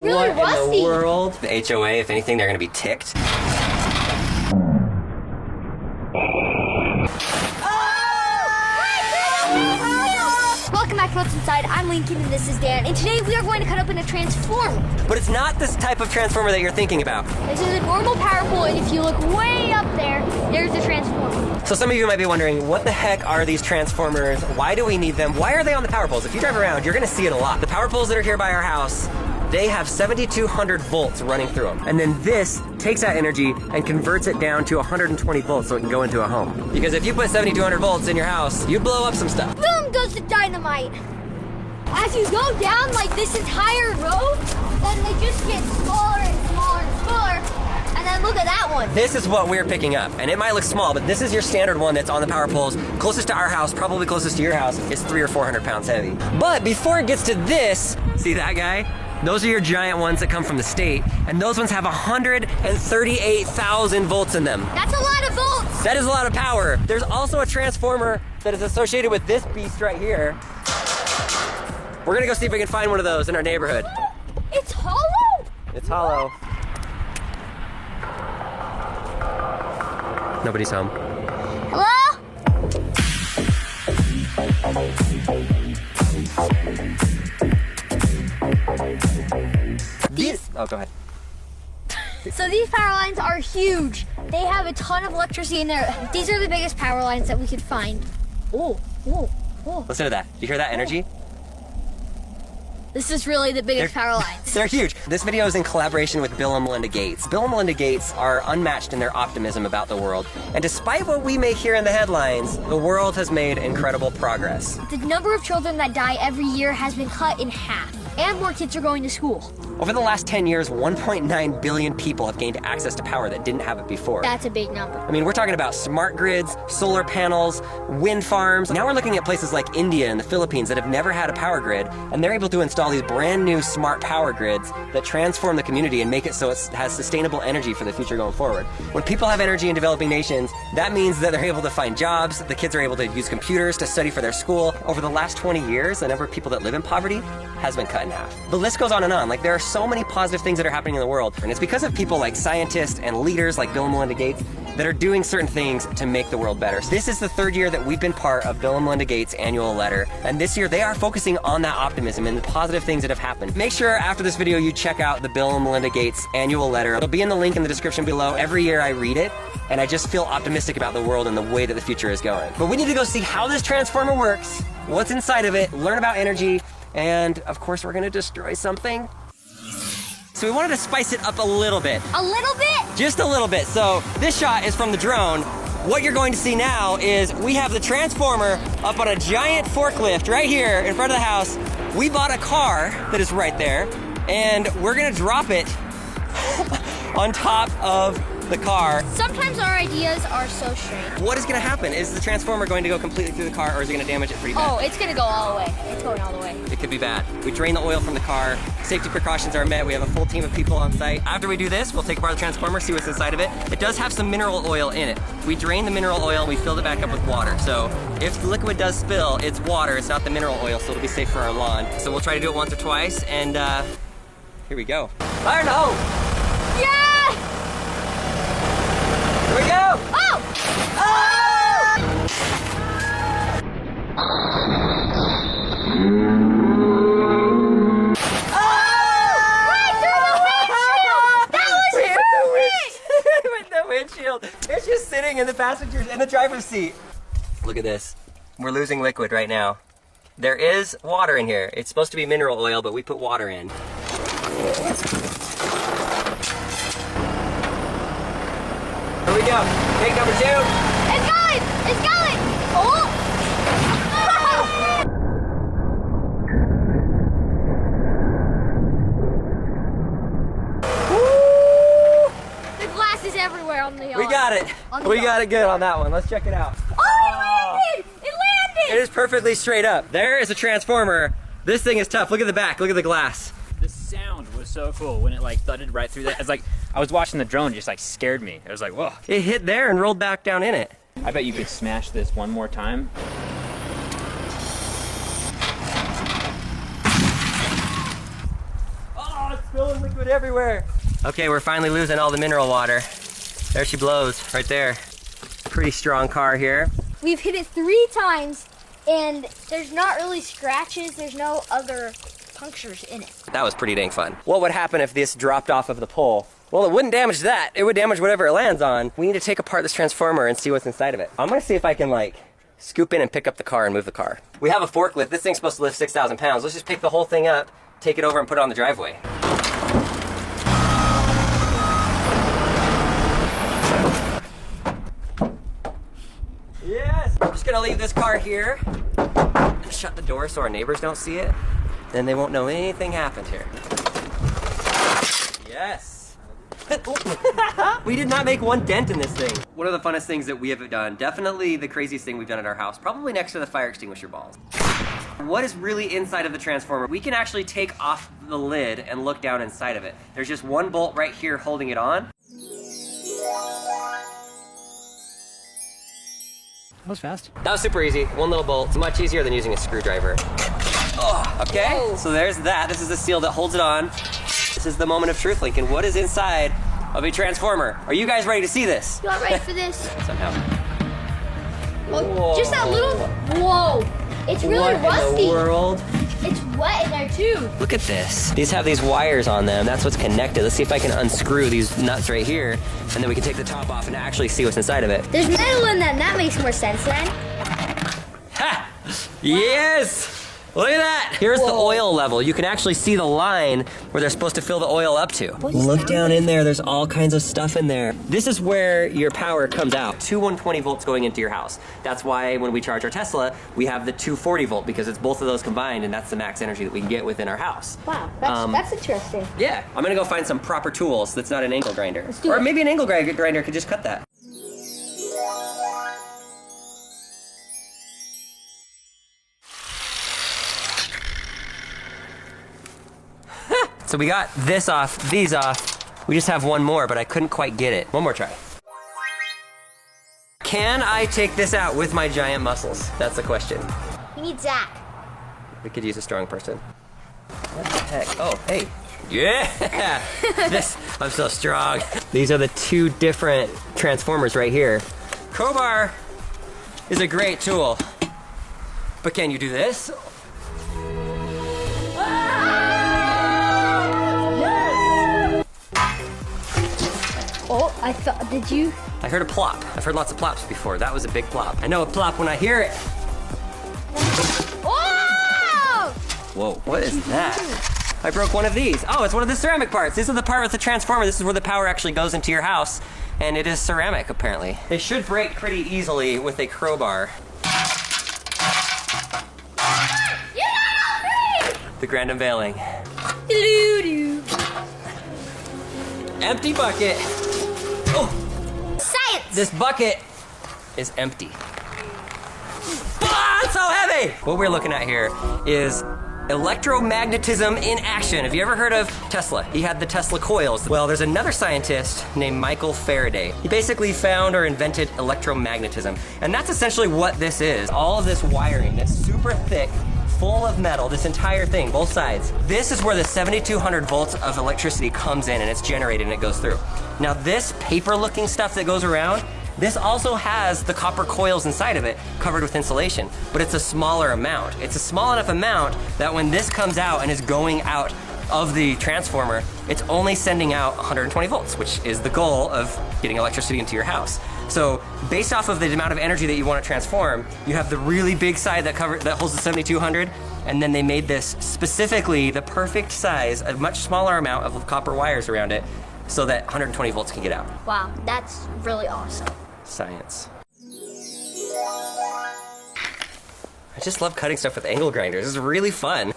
Really what rusty. in the world? The HOA, if anything, they're gonna be ticked. Welcome back to What's Inside. I'm Lincoln and this is Dan. And today we are going to cut open a transformer. But it's not this type of transformer that you're thinking about. This is a normal power pole, and if you look way up there, there's the transformer. So some of you might be wondering, what the heck are these transformers? Why do we need them? Why are they on the power poles? If you drive around, you're gonna see it a lot. The power poles that are here by our house, they have 7,200 volts running through them. And then this takes that energy and converts it down to 120 volts so it can go into a home. Because if you put 7,200 volts in your house, you blow up some stuff. Boom goes the dynamite. As you go down like this entire road, then they just get smaller and smaller and smaller. And then look at that one. This is what we're picking up. And it might look small, but this is your standard one that's on the power poles. Closest to our house, probably closest to your house, is 300 or 400 pounds heavy. But before it gets to this, see that guy? Those are your giant ones that come from the state, and those ones have 138,000 volts in them. That's a lot of volts. That is a lot of power. There's also a transformer that is associated with this beast right here. We're gonna go see if we can find one of those in our neighborhood. It's hollow. It's hollow. Nobody's home. Hello? Oh, go ahead. So these power lines are huge. They have a ton of electricity in there. These are the biggest power lines that we could find. Oh, oh, oh. Listen to that. You hear that energy? This is really the biggest power lines. They're huge. This video is in collaboration with Bill and Melinda Gates. Bill and Melinda Gates are unmatched in their optimism about the world. And despite what we may hear in the headlines, the world has made incredible progress. The number of children that die every year has been cut in half, and more kids are going to school. Over the last 10 years, 1.9 billion people have gained access to power that didn't have it before. That's a big number. I mean, we're talking about smart grids, solar panels, wind farms. Now we're looking at places like India and the Philippines that have never had a power grid, and they're able to install these brand new smart power grids that transform the community and make it so it has sustainable energy for the future going forward. When people have energy in developing nations, that means that they're able to find jobs, the kids are able to use computers to study for their school. Over the last 20 years, the number of people that live in poverty has been cut in half. The list goes on and on. Like, there are so many positive things that are happening in the world, and it's because of people like scientists and leaders like Bill and Melinda Gates that are doing certain things to make the world better. This is the third year that we've been part of Bill and Melinda Gates' annual letter, and this year they are focusing on that optimism and the positive things that have happened. Make sure after this video you check out the Bill and Melinda Gates annual letter. It'll be in the link in the description below. Every year I read it, and I just feel optimistic about the world and the way that the future is going. But we need to go see how this transformer works, what's inside of it, learn about energy, and of course we're gonna destroy something. So we wanted to spice it up a little bit. A little bit? Just a little bit. So this shot is from the drone. What you're going to see now is we have the transformer up on a giant forklift right here in front of the house. We bought a car that is right there, and we're gonna drop it on top of the car. Sometimes our ideas are so strange. What is gonna happen? Is the transformer going to go completely through the car, or is it gonna damage it pretty bad? Oh, it's gonna go all the way. It's going all the way. It could be bad. We drain the oil from the car. Safety precautions are met. We have a full team of people on site. After we do this, we'll take apart the transformer, see what's inside of it. It does have some mineral oil in it. We drain the mineral oil and we filled it back up with water. So if the liquid does spill, it's water, it's not the mineral oil, so it'll be safe for our lawn. So we'll try to do it once or twice, and here we go. Fire in the hole! Yeah! Here we go! Oh! Oh! Windshield. It's just sitting in the passenger in the driver's seat. Look at this. We're losing liquid right now. There is water in here. It's supposed to be mineral oil, but we put water in. Here we go. Take number 2. It's going! It's going! Oh! Everywhere on the yard. We got it. We got it good on that one. Let's check it out. Oh, it landed! It landed! It is perfectly straight up. There is a transformer. This thing is tough. Look at the back. Look at the glass. The sound was so cool when it like thudded right through that. It's like I was watching the drone, just like scared me. It was like, whoa. It hit there and rolled back down in it. I bet you could smash this one more time. Oh, it's spilling liquid everywhere. Okay, we're finally losing all the mineral water. There she blows, right there. Pretty strong car here. We've hit it 3 times, and there's not really scratches. There's no other punctures in it. That was pretty dang fun. What would happen if this dropped off of the pole? Well, it wouldn't damage that. It would damage whatever it lands on. We need to take apart this transformer and see what's inside of it. I'm gonna see if I can like scoop in and pick up the car and move the car. We have a forklift. This thing's supposed to lift 6,000 pounds. Let's just pick the whole thing up, take it over and put it on the driveway. Yes! I'm just gonna leave this car here. Shut the door so our neighbors don't see it. Then they won't know anything happened here. Yes! We did not make one dent in this thing. One of the funnest things that we have done, definitely the craziest thing we've done at our house, probably next to the fire extinguisher balls. What is really inside of the transformer? We can actually take off the lid and look down inside of it. There's just one bolt right here holding it on. That was fast. That was super easy. One little bolt. It's much easier than using a screwdriver. Oh, okay, Whoa. So there's that. This is the seal that holds it on. This is the moment of truth, Lincoln. What is inside of a transformer? Are you guys ready to see this? You all ready for this? Somehow. Oh, just that little. Whoa! It's really What rusty. in the world? It's wet in there too. Look at this. These have these wires on them. That's what's connected. Let's see if I can unscrew these nuts right here, and then we can take the top off and actually see what's inside of it. There's metal in them. That makes more sense then. Ha! Yes! Look at that! Here's the Whoa. oil level. You can actually see the line where they're supposed to fill the oil up to. Look down in there. There's all kinds of stuff in there. This is where your power comes out. 120 volts going into your house. That's why when we charge our Tesla, we have the 240 volt because it's both of those combined, and that's the max energy that we can get within our house. Wow, that's interesting. Yeah, I'm gonna go find some proper tools that's not an angle grinder. Let's do Or it. maybe an angle grinder could just cut that. So we got this off, these off. We just have one more, but I couldn't quite get it. One more try. Can I take this out with my giant muscles? That's the question. You need Zach. We could use a strong person. What the heck? Oh, hey. Yeah! I'm so strong. These are the 2 different transformers right here. Crowbar is a great tool. But can you do this? Oh, I thought. Did you? I heard a plop. I've heard lots of plops before. That was a big plop. I know a plop when I hear it. Oh! Whoa, what is that? I broke one of these. Oh, it's one of the ceramic parts. This is the part with the transformer. This is where the power actually goes into your house. And it is ceramic, apparently. They should break pretty easily with a crowbar. You got all 3! The grand unveiling. Doo-doo-doo. Empty bucket. Oh, Science! this bucket is empty. Ah, it's so heavy! What we're looking at here is electromagnetism in action. Have you ever heard of Tesla? He had the Tesla coils. Well, there's another scientist named Michael Faraday. He basically found or invented electromagnetism. And that's essentially what this is. All of this wiring that's super thick, full of metal, this entire thing, both sides. This is where the 7,200 volts of electricity comes in and it's generated and it goes through. Now this paper-looking stuff that goes around, this also has the copper coils inside of it covered with insulation, but it's a smaller amount. It's a small enough amount that when this comes out and is going out of the transformer, it's only sending out 120 volts, which is the goal of getting electricity into your house. So based off of the amount of energy that you want to transform, you have the really big side that holds the 7,200, and then they made this specifically the perfect size, a much smaller amount of copper wires around it, so that 120 volts can get out. Wow, that's really awesome. Science. I just love cutting stuff with angle grinders. It's really fun.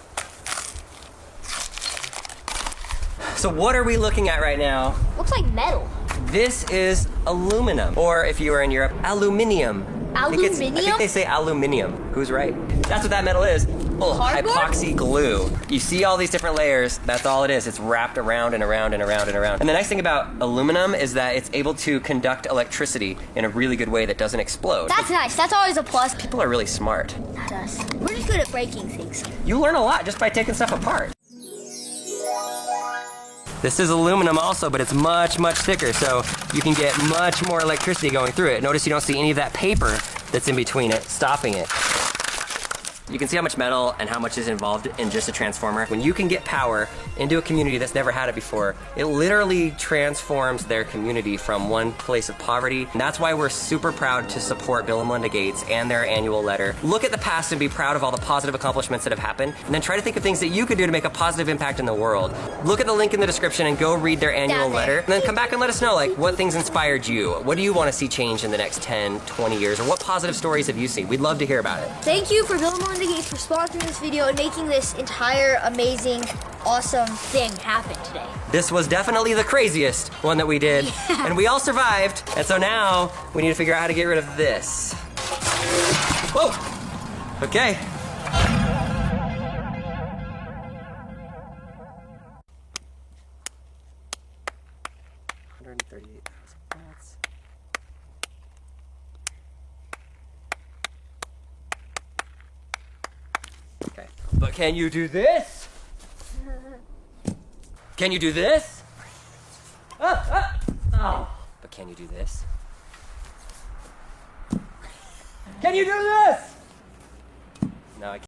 So what are we looking at right now? Looks like metal. This is aluminum, or if you were in Europe, aluminium. I think they say aluminium. Who's right? That's what that metal is. Oh, Cardboard? epoxy glue. You see all these different layers. That's all it is. It's wrapped around and around and around and around. And the nice thing about aluminum is that it's able to conduct electricity in a really good way that doesn't explode. That's nice. That's always a plus. People are really smart. Not us. We're just good at breaking things. You learn a lot just by taking stuff apart. This is aluminum also, but it's much, much thicker, so you can get much more electricity going through it. Notice you don't see any of that paper that's in between it, stopping it. You can see how much metal and how much is involved in just a transformer. When you can get power into a community that's never had it before, it literally transforms their community from one place of poverty. And that's why we're super proud to support Bill and Melinda Gates and their annual letter. Look at the past and be proud of all the positive accomplishments that have happened, and then try to think of things that you could do to make a positive impact in the world. Look at the link in the description and go read their annual letter, and then come back and let us know, like, what things inspired you? What do you want to see change in the next 10, 20 years? Or what positive stories have you seen? We'd love to hear about it. Thank you for Bill and Melinda Gates for sponsoring this video and making this entire amazing, awesome thing happen today. This was definitely the craziest one that we did, and we all survived. And so now we need to figure out how to get rid of this. Whoa, okay. $138,000. Okay, but can you do this? Can you do this? Oh. But can you do this? Can you do this?